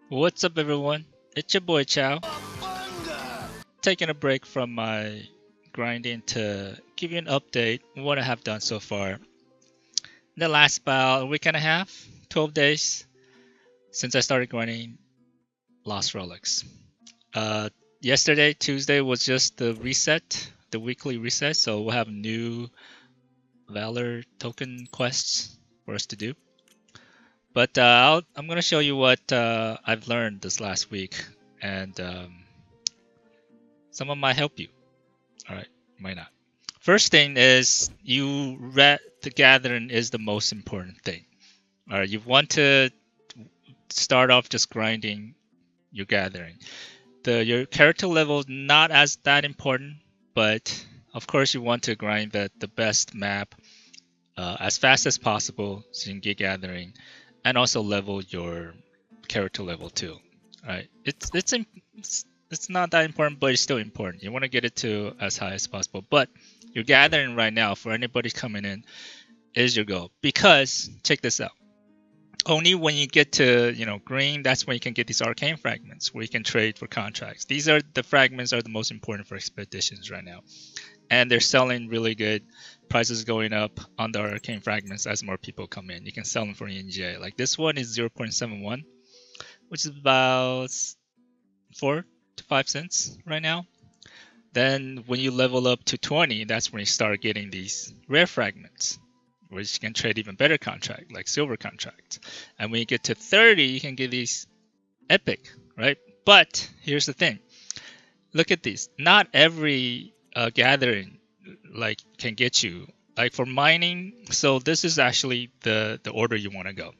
What's up, everyone? It's your boy Chow. Taking a break from my grinding to give you an update on what I have done so far. In the last about a week and a half, 12 days since I started grinding Lost Relics. Uh, Yesterday, Tuesday, was just the reset, the weekly reset, so we'll have new Valor token quests for us to do. But I'm going to show you what I've learned this last week, and some of them might help you. All right, might not. First thing is the gathering is the most important thing. All right, you want to start off just grinding your gathering. Your character level is not as that important, but of course you want to grind the best map as fast as possible so you can get gathering, and also level your character level too. All right, it's not that important, but it's still important. You want to get it to as high as possible. But your gathering right now, for anybody coming in, is your goal. Because check this out. Only when you get to green, that's when you can get these arcane fragments where you can trade for contracts. The fragments are the most important for expeditions right now, and they're selling really good. Prices going up on the arcane fragments as more people come in. You can sell them for NGA. Like this one is 0.71, which is about 4 to 5 cents right now. Then when you level up to 20, that's when you start getting these rare fragments, which you can trade even better contract, like silver contracts. And when you get to 30, you can get these epic, right? But here's the thing. Look at these. Not every gathering can get you. Like for mining, so this is actually the order you want to go.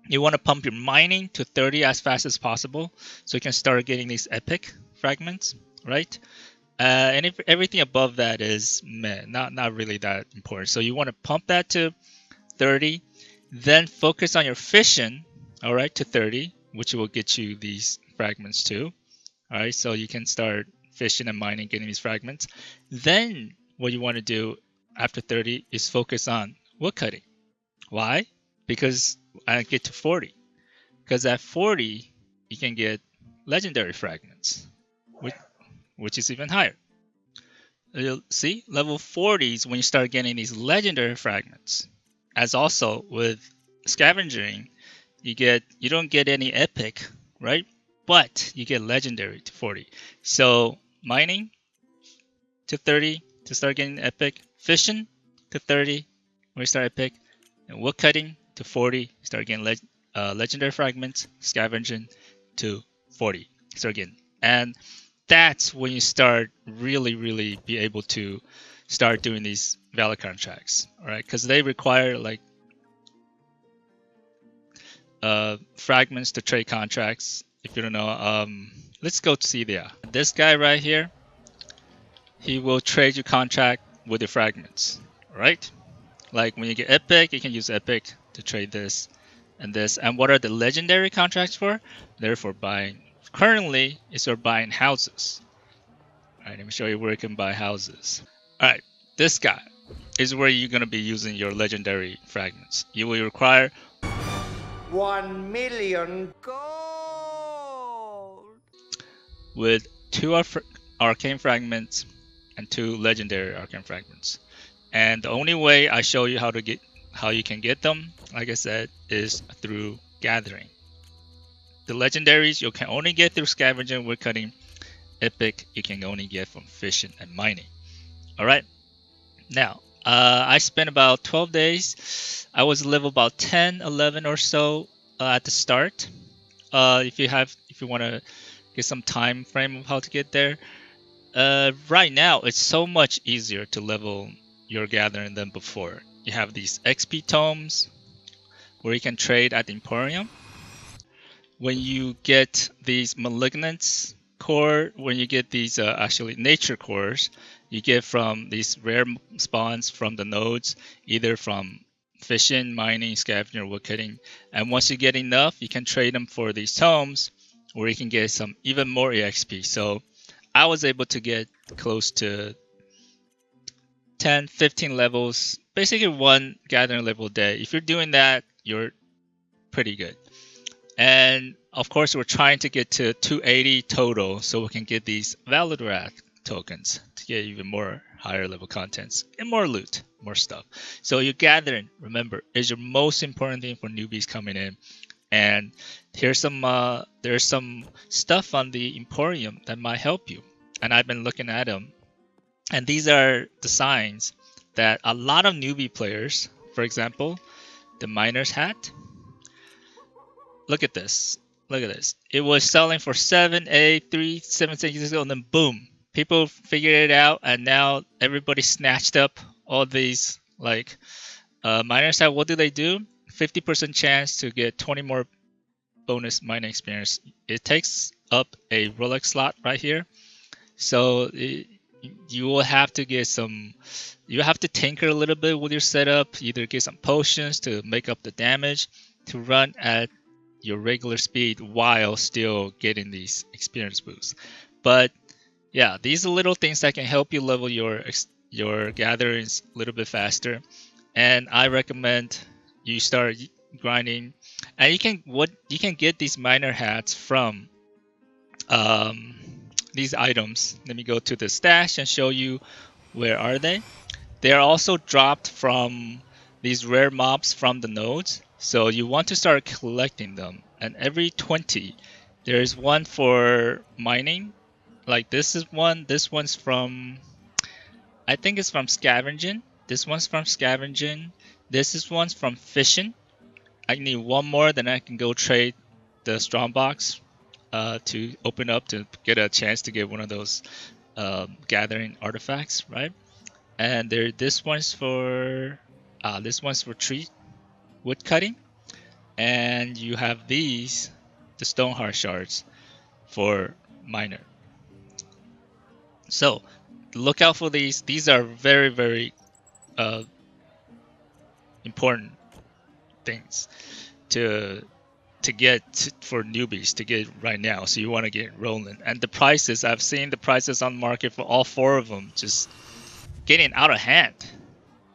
You want to pump your mining to 30 as fast as possible so you can start getting these epic fragments, right? And if everything above that is not really that important. So you want to pump that to 30, then focus on your fishing, all right, to 30, which will get you these fragments too. All right, so you can start fishing and mining, getting these fragments. Then what you want to do after 30 is focus on woodcutting. Why? Because I get to 40. Because at 40, you can get legendary fragments, which is even higher. You'll see, level 40 is when you start getting these legendary fragments. As also with scavenging, you don't get any epic, right? But you get legendary to 40. So mining to 30 to start getting epic, fishing to 30 when you start epic, and woodcutting to 40 start getting legendary fragments, scavenging to 40 start getting. And that's when you start really be able to start doing these valor contracts, all right? Because they require fragments to trade contracts. If you don't know, let's go to see there. This guy right here, he will trade your contract with the fragments, all right? Like when you get epic, you can use epic to trade this and this. And what are the legendary contracts for? They're for buying. Currently, it's for buying houses. All right, let me show you where you can buy houses. All right, this guy is where you're going to be using your legendary fragments. You will require 1 million gold with 2 arcane fragments and 2 legendary arcane fragments. And the only way I show you how you can get them, like I said, is through gathering. The legendaries you can only get through scavenging, woodcutting. Epic you can only get from fishing and mining. All right. Now I spent about 12 days. I was level about 10, 11 or so at the start. If you want to get some time frame of how to get there. Right now it's so much easier to level your gathering than before. You have these XP tomes where you can trade at the Emporium. When you get these malignants core, when you get these actually nature cores, you get from these rare spawns from the nodes, either from fishing, mining, scavenging, or woodcutting. And once you get enough, you can trade them for these tomes, where you can get some even more EXP. So I was able to get close to 10, 15 levels, basically one gathering level a day. If you're doing that, you're pretty good. And of course, we're trying to get to 280 total so we can get these valid wrath tokens to get even more higher level contents and more loot, more stuff. So your gathering, remember, is your most important thing for newbies coming in. And there's some stuff on the Emporium that might help you. And I've been looking at them. And these are the signs that a lot of newbie players, for example, the miner's hat. Look at this. Look at this. It was selling for 7, 8, 3, 7, 6 years ago, and then boom. People figured it out, and now everybody snatched up all these like miner's hat. What do they do? 50% chance to get 20 more bonus mining experience. It takes up a Relic slot right here. So you will have to get some, you have to tinker a little bit with your setup, either get some potions to make up the damage to run at your regular speed while still getting these experience boosts. But yeah, these are little things that can help you level your gatherings a little bit faster. And I recommend you start grinding. And you can get these miner hats from these items. Let me go to the stash and show you where are they. They are also dropped from these rare mobs from the nodes. So you want to start collecting them. And every 20, there's one for mining. Like this is one. This one's from, I think it's from scavenging. This one's from scavenging. This is one's from fishing. I need one more, then I can go trade the strong box to open up to get a chance to get one of those gathering artifacts, right? And this one's for tree wood cutting, and you have these, the stoneheart shards, for miner. So look out for these. These are very, very important things to get for newbies to get right now. So you want to get rolling. And the prices, I've seen the prices on the market for all 4 of them just getting out of hand,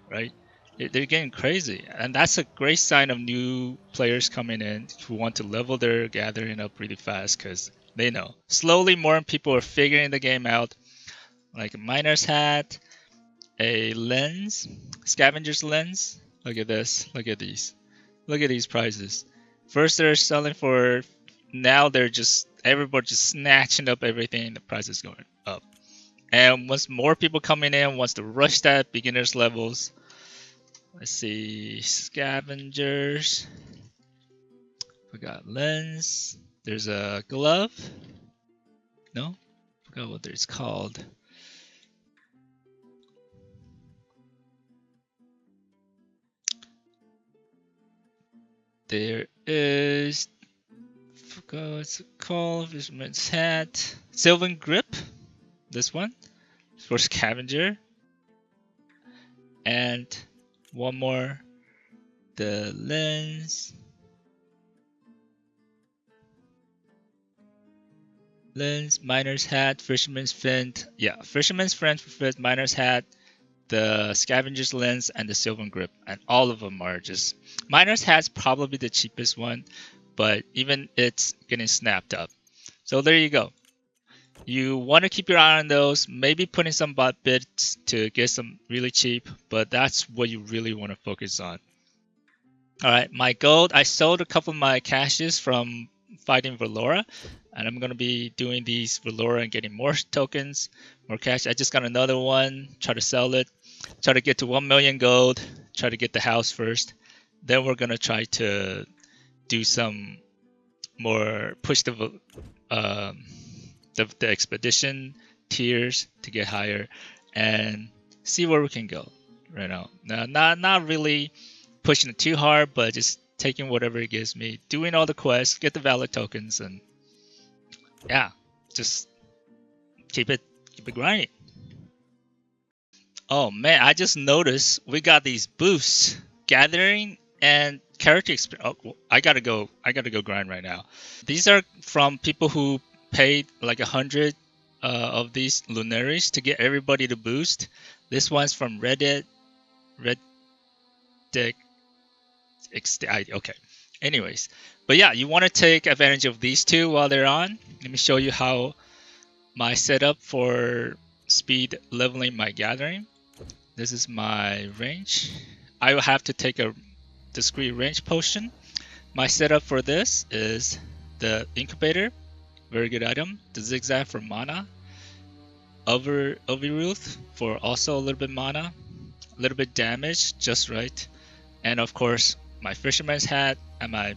right? They're getting crazy. And that's a great sign of new players coming in who want to level their gathering up really fast, because they know slowly more people are figuring the game out. Like a miner's hat, a lens, scavenger's lens. Look at this. Look at these. Look at these prices. First they're selling for, now they're just, everybody just snatching up everything. The price is going up. And once more people coming in, wants to rush that beginner's levels. Let's see, scavengers. We got lens. There's a glove. No, forgot what it's called. There is, forgot what's it called, fisherman's hat. Sylvan grip, this one, for scavenger. And one more, the lens. Lens, miner's hat, fisherman's friend. Yeah, fisherman's friend for miner's hat, the scavenger's lens, and the sylvan grip. And all of them are just, miner's hat's probably the cheapest one, but even it's getting snapped up. So there you go. You want to keep your eye on those, maybe putting some bot bits to get some really cheap, but that's what you really want to focus on. Alright, my gold, I sold a couple of my caches from fighting Valora, and I'm going to be doing these Valora and getting more tokens, more cash. I just got another one, try to sell it, try to get to 1 million gold, try to get the house first. Then we're going to try to do some more, push the expedition tiers to get higher and see where we can go right now. Not really pushing it too hard, but just taking whatever it gives me, doing all the quests, get the valid tokens, and yeah, just keep it grinding. Oh man, I just noticed we got these boosts, gathering and character experience. Oh, I gotta go grind right now. These are from people who paid like 100 of these lunaries to get everybody to boost. This one's from Reddit. Okay. Anyways, but yeah, you want to take advantage of these two while they're on. Let me show you how my setup for speed leveling my gathering. This is my range. I will have to take a discrete range potion. My setup for this is the incubator, very good item. The zigzag for mana. Overruth for also a little bit mana, a little bit damage, just right. And of course, my fisherman's hat and my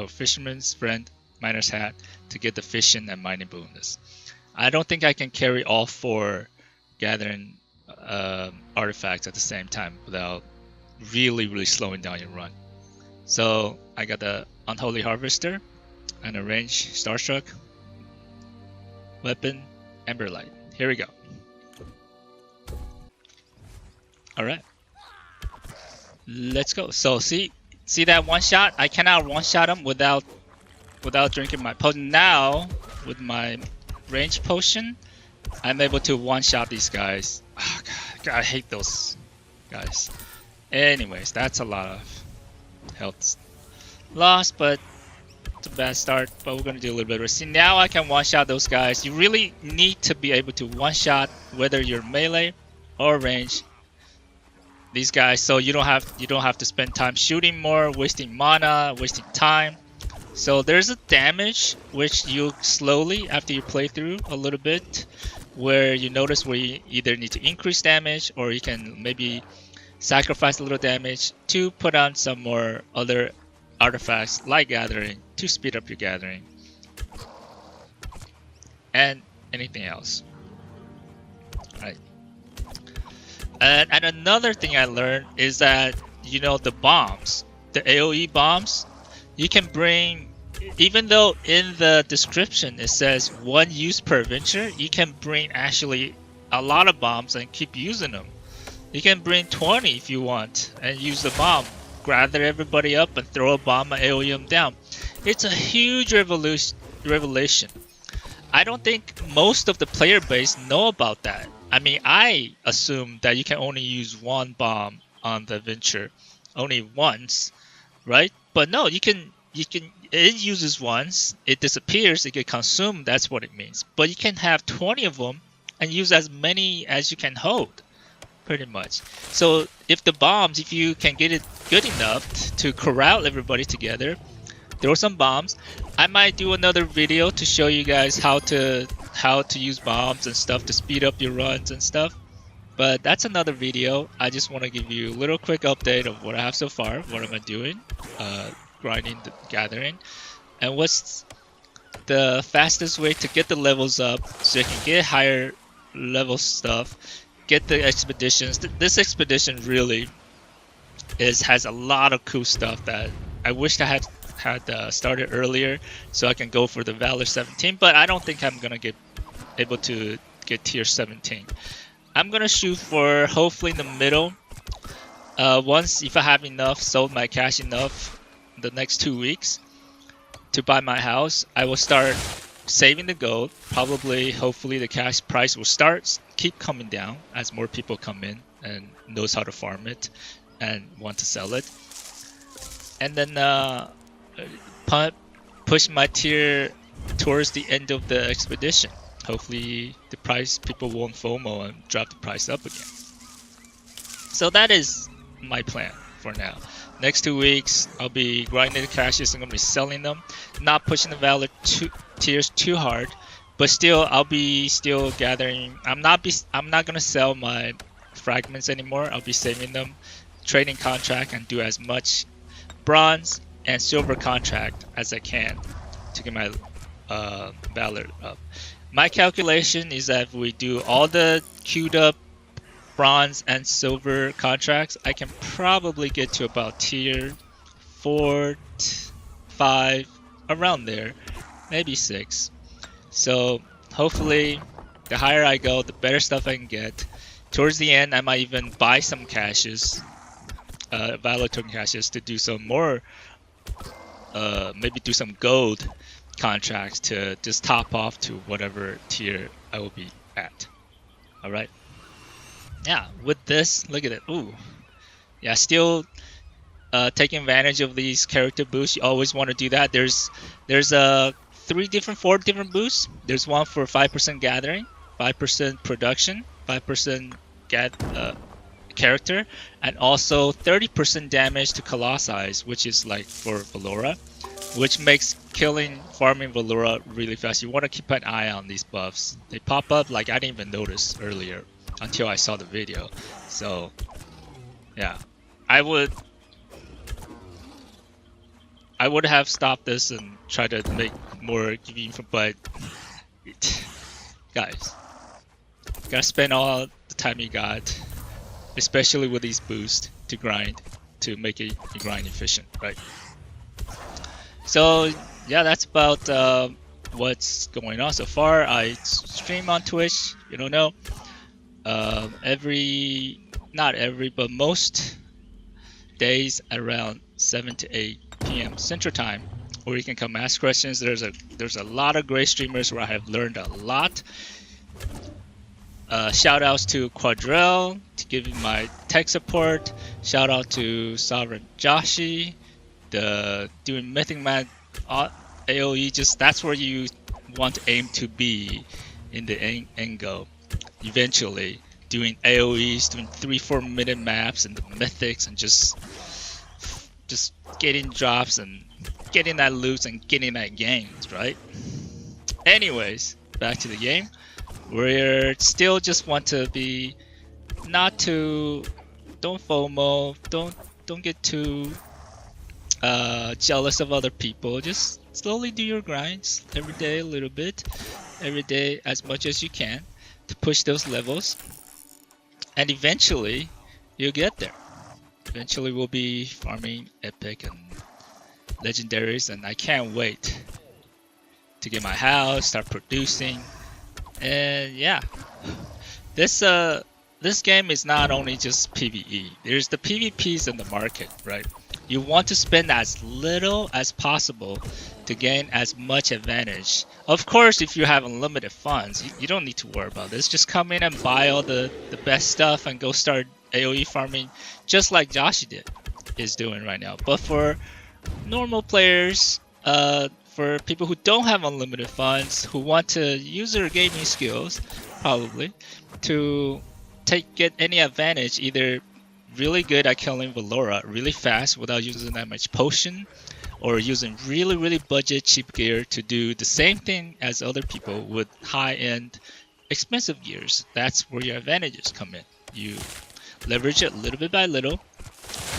fisherman's friend miner's hat to get the fishing and mining bonus. I don't think I can carry all 4 gathering artifacts at the same time without really slowing down your run. So I got the Unholy Harvester and a range Starstruck weapon, Emberlight. Here we go. All right, let's go. So see that one shot? I cannot one shot him without drinking my potion. Now with my range potion, I'm able to one shot these guys. Oh, God, I hate those guys. Anyways, that's a lot of health loss, but it's a bad start. But we're gonna do a little bit of. See, now I can one shot those guys. You really need to be able to one shot whether you're melee or range these guys, so you don't have to spend time shooting more, wasting mana, wasting time. So there's a damage which you slowly, after you play through a little bit, where you notice where you either need to increase damage or you can maybe sacrifice a little damage to put on some more other artifacts like gathering to speed up your gathering and anything else. Right. And another thing I learned is that, you know, the bombs, the AoE bombs, you can bring, even though in the description it says 1 use per adventure, you can bring actually a lot of bombs and keep using them. You can bring 20 if you want and use the bomb, gather everybody up and throw a bomb and AoE them down. It's a huge revelation. I don't think most of the player base know about that. I mean, I assume that you can only use 1 bomb on the adventure, only once, right? But no, you can. It uses once, it disappears, it gets consumed. That's what it means. But you can have 20 of them and use as many as you can hold, pretty much. So if you can get it good enough to corral everybody together, throw some bombs. I might do another video to show you guys how to use bombs and stuff to speed up your runs and stuff. But that's another video. I just want to give you a little quick update of what I have so far, what am I doing, grinding, the gathering, and what's the fastest way to get the levels up so you can get higher level stuff, get the expeditions. This expedition really has a lot of cool stuff that I wish I had started earlier so I can go for the Valor 17, but I don't think I'm gonna get able to get tier 17. I'm gonna shoot for hopefully in the middle. Once, if I have enough, sold my cash enough the next 2 weeks to buy my house, I will start saving the gold. Probably, hopefully the cash price will keep coming down as more people come in and knows how to farm it and want to sell it. And then push my tier towards the end of the expedition. Hopefully the price, people won't FOMO and drop the price up again. So that is my plan for now. Next 2 weeks, I'll be grinding the caches. I'm gonna be selling them, not pushing the Valor tiers too hard, but still, I'll be still gathering. I'm not gonna sell my fragments anymore. I'll be saving them, trading contract, and do as much bronze and silver contract as I can to get my Valor up. My calculation is that if we do all the queued up bronze and silver contracts, I can probably get to about tier 4, 5, around there, maybe 6. So hopefully the higher I go, the better stuff I can get. Towards the end, I might even buy some caches, Valor token caches, to do some more, maybe do some gold contracts to just top off to whatever tier I will be at. Alright. Yeah, with this, look at it. Ooh. Yeah, still taking advantage of these character boosts, you always want to do that. There's 4 different boosts. There's one for 5% gathering, 5% production, 5% character, and also 30% damage to Colossi, which is like for Valora, which makes farming Valora really fast. You want to keep an eye on these buffs. They pop up like I didn't even notice earlier until I saw the video. So yeah, I would have stopped this and tried to make more info, but guys, gotta spend all the time you got, especially with these boosts to grind, to make it grind efficient, right? So yeah, that's about what's going on so far. I stream on Twitch, you don't know, not every, but most days around 7 to 8 p.m. Central Time, where you can come ask questions. There's a lot of great streamers where I have learned a lot. Shout outs to Quadrell to give me my tech support. Shout out to Sovereign Joshi, doing Mythic Man AoE. Just that's where you want to aim to be in the end goal. Eventually, doing AoEs, doing 3-4 minute maps and the mythics, and just getting drops and getting that loot and getting that gains, right? Anyways, back to the game. We're still just want to be don't FOMO, don't get too jealous of other people. Just slowly do your grinds every day a little bit, every day as much as you can to push those levels, and eventually you'll get there. Eventually we'll be farming epic and legendaries, and I can't wait to get my house, start producing. And yeah, this game is not only just PvE. There's the PvPs in the market, right? You want to spend as little as possible to gain as much advantage. Of course, if you have unlimited funds, you don't need to worry about this. Just come in and buy all the best stuff and go start AoE farming, just like Joshi is doing right now. But for normal players, for people who don't have unlimited funds, who want to use their gaming skills, probably, to get any advantage, either really good at killing Valora really fast without using that much potion, or using really budget cheap gear to do the same thing as other people with high-end expensive gears. That's where your advantages come in. You leverage it little bit by little,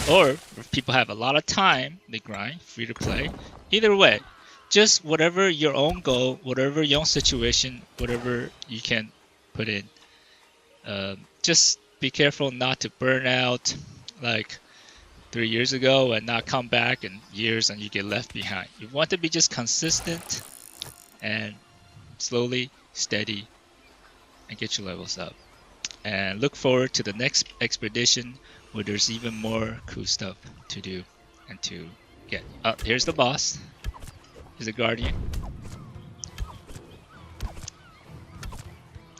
or if people have a lot of time, they grind, free to play. Either way, just whatever your own goal, whatever your own situation, whatever you can put in. Just be careful not to burn out like 3 years ago and not come back in years and you get left behind. You want to be just consistent and slowly, steady, and get your levels up. And look forward to the next expedition where there's even more cool stuff to do and to get. Here's the boss. Here's a guardian.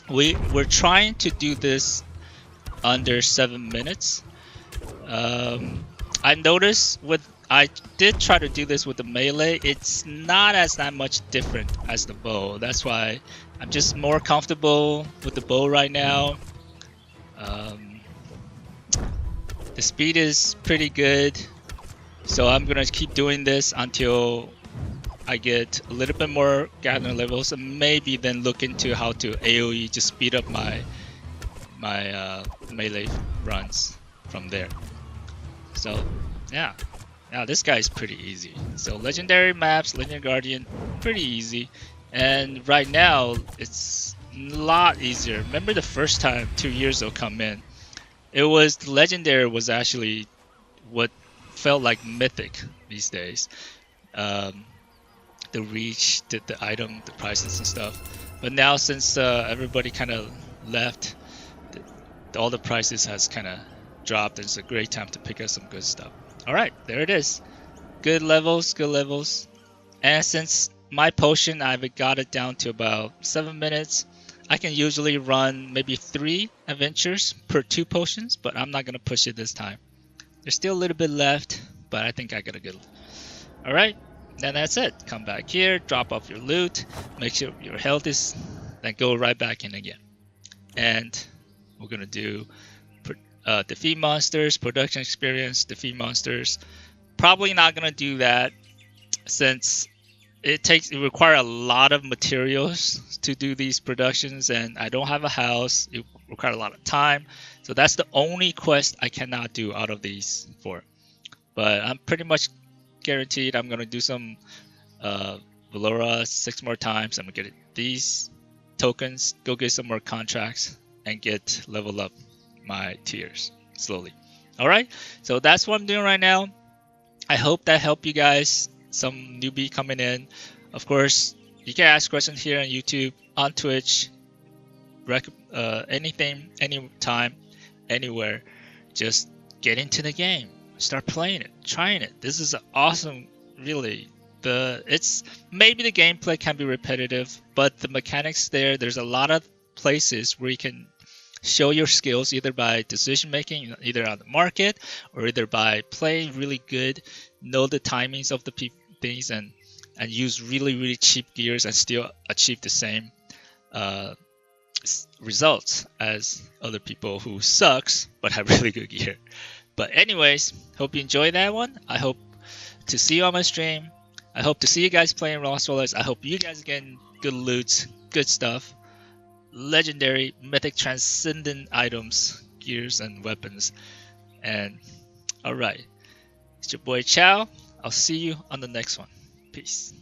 We're trying to do this under 7 minutes. I noticed I did try to do this with the melee. It's not that much different as the bow. That's why I'm just more comfortable with the bow right now. The speed is pretty good, so I'm gonna keep doing this until I get a little bit more gathering levels, and maybe then look into how to AoE, just speed up my melee runs from there. So yeah, this guy is pretty easy. So legendary maps, Legendary Guardian, pretty easy, and right now it's a lot easier. Remember the first time 2 years ago come in, it was the legendary was actually what felt like mythic these days. The reach, the item, the prices and stuff. But now since everybody kind of left, all the prices has kind of dropped. It's a great time to pick up some good stuff. All right, there it is. Good levels. And since my potion, I've got it down to about 7 minutes. I can usually run maybe 3 adventures per 2 potions, but I'm not gonna push it this time. There's still a little bit left, but I think I got a good. All right, then that's it. Come back here, drop off your loot, make sure your health is, then go right back in again. And we're gonna do defeat monsters, production experience, defeat monsters. Probably not gonna do that since it require a lot of materials to do these productions, and I don't have a house. It require a lot of time, so that's the only quest I cannot do out of these 4. But I'm pretty much guaranteed I'm gonna do some Valora 6 more times. I'm gonna get these tokens, go get some more contracts, and level up my tiers slowly. All right, so that's what I'm doing right now. I hope that helped you guys. Some newbie coming in. Of course, you can ask questions here on YouTube, on Twitch, anything, anytime, anywhere. Just get into the game, start playing it, trying it. This is awesome, really. It's maybe the gameplay can be repetitive, but the mechanics there's a lot of places where you can show your skills either by decision making, either on the market, or either by playing really good, know the timings of the things, and use really cheap gears and still achieve the same results as other people who sucks but have really good gear. But anyways, hope you enjoyed that one. I hope to see you on my stream. I hope to see you guys playing Lost Rollers. I hope you guys getting good loot, good stuff, legendary, mythic, transcendent items, gears, and weapons. And alright, it's your boy Chow. I'll see you on the next one. Peace.